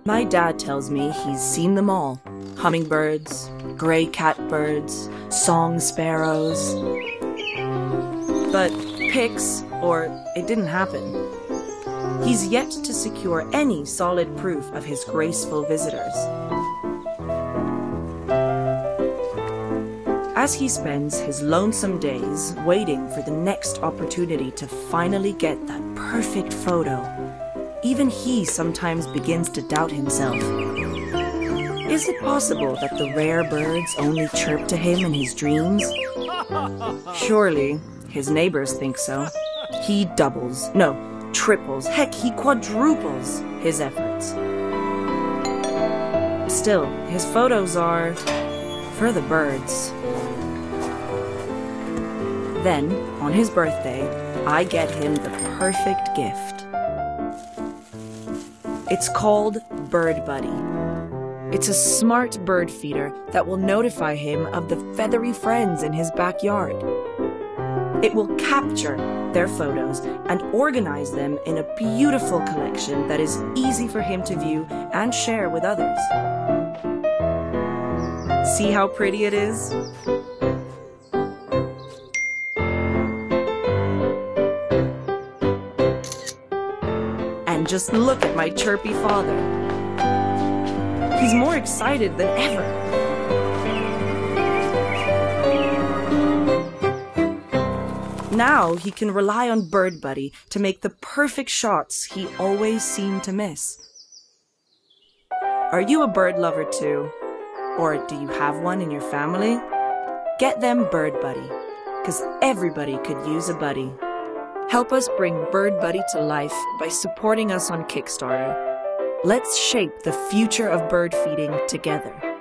My dad tells me he's seen them all. Hummingbirds, gray catbirds, song sparrows. But pics, or it didn't happen. He's yet to secure any solid proof of his graceful visitors. As he spends his lonesome days waiting for the next opportunity to finally get that perfect photo, even he sometimes begins to doubt himself. Is it possible that the rare birds only chirp to him in his dreams? Surely, his neighbors think so. He doubles, no, triples, heck, he quadruples his efforts. Still, his photos are for the birds. Then, on his birthday, I get him the perfect gift. It's called Bird Buddy. It's a smart bird feeder that will notify him of the feathery friends in his backyard. It will capture their photos and organize them in a beautiful collection that is easy for him to view and share with others. See how pretty it is? And just look at my chirpy father. He's more excited than ever. Now he can rely on Bird Buddy to make the perfect shots he always seemed to miss. Are you a bird lover too? Or do you have one in your family? Get them Bird Buddy, because everybody could use a buddy. Help us bring Bird Buddy to life by supporting us on Kickstarter. Let's shape the future of bird feeding together.